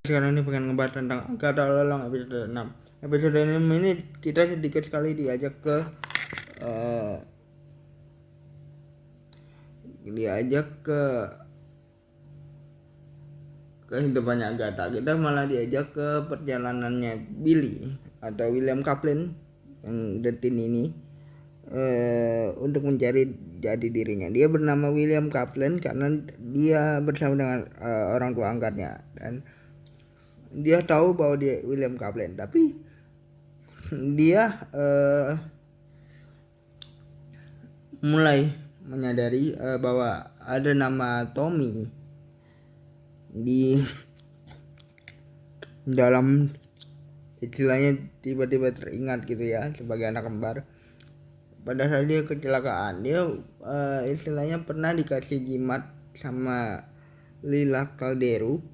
Sekarang ini pengen ngebahas tentang Agatha All Along episode 6. Episode 6 ini kita sedikit sekali diajak ke uh, kehidupannya Agatha. Kita malah diajak ke perjalanannya Billy atau William Kaplan yang detin ini untuk mencari jati dirinya. Dia bernama William Kaplan karena dia bersama dengan orang tua angkatnya, dan dia tahu bahwa dia William Kaplan, tapi dia mulai menyadari bahwa ada nama Tommy di dalam, istilahnya tiba-tiba teringat gitu ya, sebagai anak kembar. Pada saat dia kecelakaan, dia istilahnya pernah dikasih jimat sama Lila Calderu.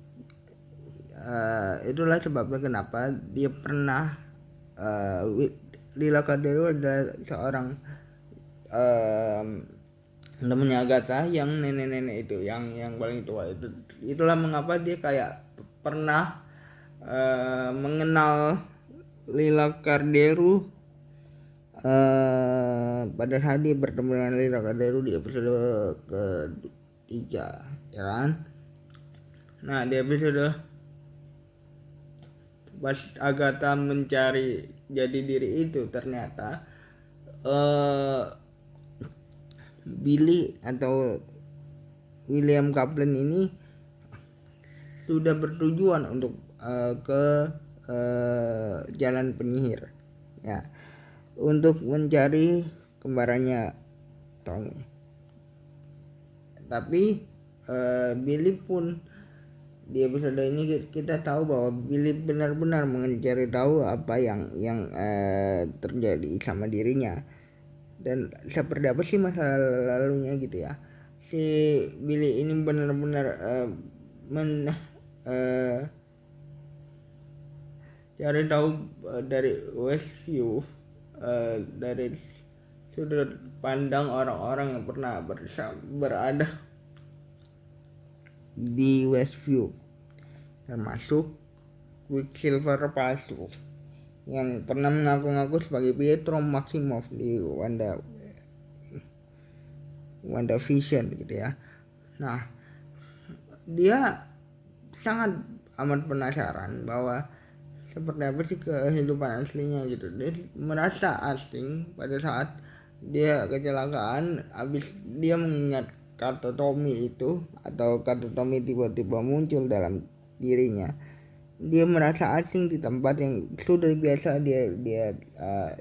Itulah sebabnya kenapa dia pernah Lila Calderu adalah seorang temennya Agatha yang nenek-nenek itu, yang paling tua itu. Itulah mengapa dia kayak pernah mengenal Lila Calderu pada saat dia bertemu dengan Lila Calderu di episode ketiga, ya kan? Nah, di episode pas Agatha mencari jati diri itu, ternyata Billy atau William Kaplan ini sudah bertujuan untuk ke jalan penyihir, ya, untuk mencari kembarannya Tommy. Tapi Billy pun, di episode ini kita tahu bahwa Billy benar-benar mencari tahu apa yang terjadi sama dirinya dan seperti apa sih masa lalunya gitu ya. Si Billy ini benar-benar cari tahu dari Westview, dari sudut pandang orang-orang yang pernah berada di Westview, termasuk Quicksilver palsu yang pernah mengaku-ngaku sebagai Pietro Maximoff di WandaVision gitu ya. Nah, dia sangat amat penasaran bahwa seperti apa sih kehidupan aslinya gitu. Dia merasa asing pada saat dia kecelakaan, habis dia mengingat kata Tommy itu, atau kata Tommy tiba-tiba muncul dalam dirinya. Dia merasa asing di tempat yang sudah biasa dia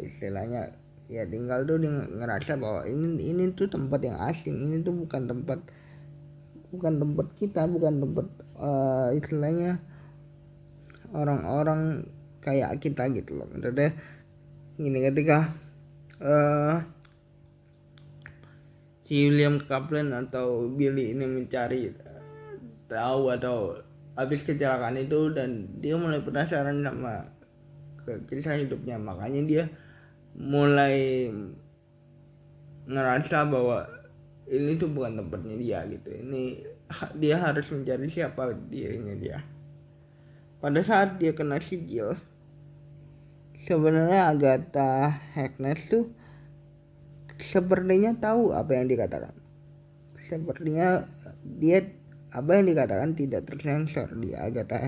istilahnya ya tinggal tuh. Dia ngerasa bahwa ini tuh tempat yang asing, ini tuh bukan tempat kita, bukan tempat istilahnya orang-orang kayak kita gitu loh. Maksudnya gini, ketika si William Kaplan atau Billy ini mencari tahu atau habis kecelakaan itu, dan dia mulai penasaran sama kisah hidupnya, makanya dia mulai ngerasa bahwa ini tuh bukan tempatnya dia gitu. Ini dia harus mencari siapa dirinya dia. Pada saat dia kena sigil, sebenarnya Agatha Harkness tuh sepertinya tahu apa yang dikatakan. Sepertinya dia, apa yang dikatakan tidak tersensor di Agatha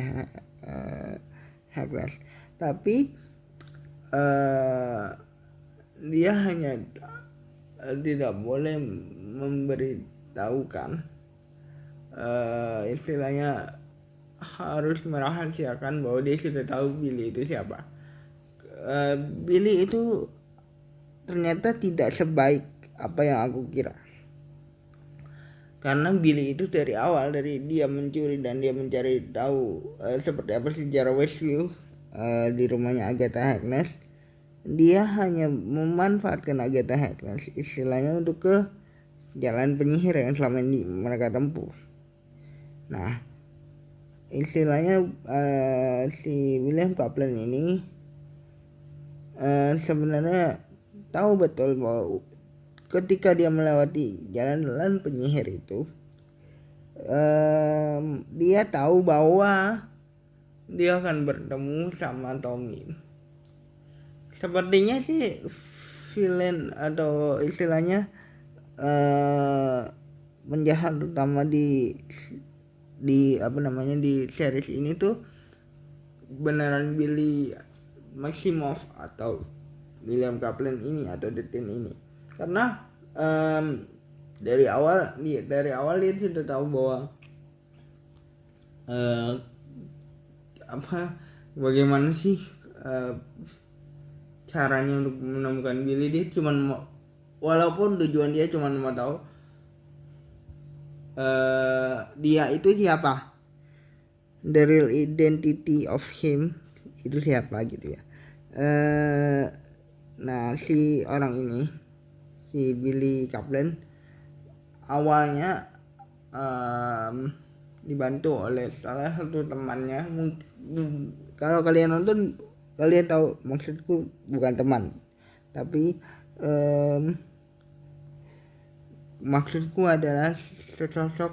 Harkness, tapi dia hanya tidak boleh memberitahukan, istilahnya harus merahasiakan bahwa dia sudah tahu Billy itu siapa. Billy itu ternyata tidak sebaik apa yang aku kira, karena Billy itu dari awal, dari dia mencuri dan dia mencari tahu seperti apa sejarah Westview di rumahnya Agatha Harkness, dia hanya memanfaatkan Agatha Harkness istilahnya untuk ke jalan penyihir yang selama ini mereka tempuh. Nah, istilahnya si William Kaplan ini sebenarnya tahu betul bahwa ketika dia melewati jalan penyihir itu, dia tahu bahwa dia akan bertemu sama Tommy. Sepertinya sih villain atau istilahnya penjahat utama di apa namanya di series ini tuh beneran Billy Maximoff atau William Kaplan ini atau The Tin ini, karena dari awal dia sudah tahu bahwa bagaimana sih caranya untuk menemukan Billy. Dia cuman walaupun tujuan dia cuman mau tahu dia itu siapa, the real identity of him itu siapa gitu ya. Nah si orang ini, si Billy Kaplan, awalnya dibantu oleh salah satu temannya. Kalau kalian nonton kalian tahu maksudku bukan teman, tapi maksudku adalah sesosok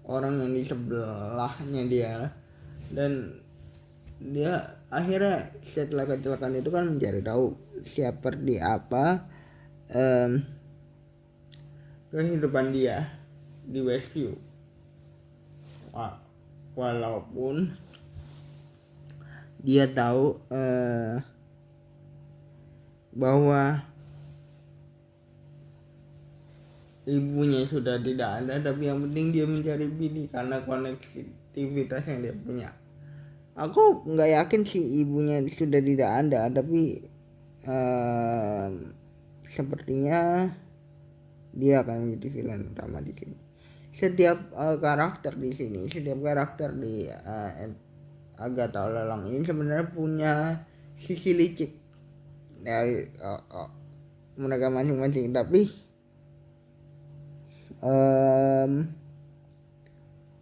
orang yang di sebelahnya dia, dan dia akhirnya setelah kecelakaan itu kan mencari tahu seperti apa kehidupan dia di Westview. Walaupun dia tahu bahwa ibunya sudah tidak ada, tapi yang penting dia mencari Billy karena konektivitas yang dia punya. Aku nggak yakin sih ibunya sudah tidak ada, tapi sepertinya dia akan menjadi villain utama di sini. Setiap karakter di Agatha All Along ini sebenarnya punya sisi licik dari mereka masing-masing, tapi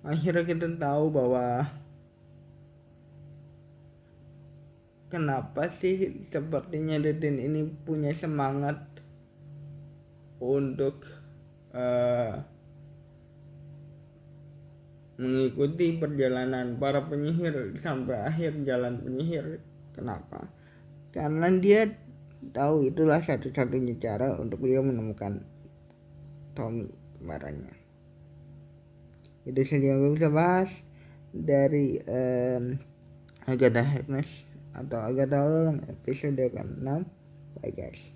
akhirnya kita tahu bahwa kenapa sih sepertinya Deden ini punya semangat untuk mengikuti perjalanan para penyihir sampai akhir jalan penyihir. Kenapa? Karena dia tahu itulah satu-satunya cara untuk dia menemukan Tommy kembarannya. Itu saja yang gue bisa bahas dari Agatha Harkness atau Agatha All Along episode ke-6. Bye guys.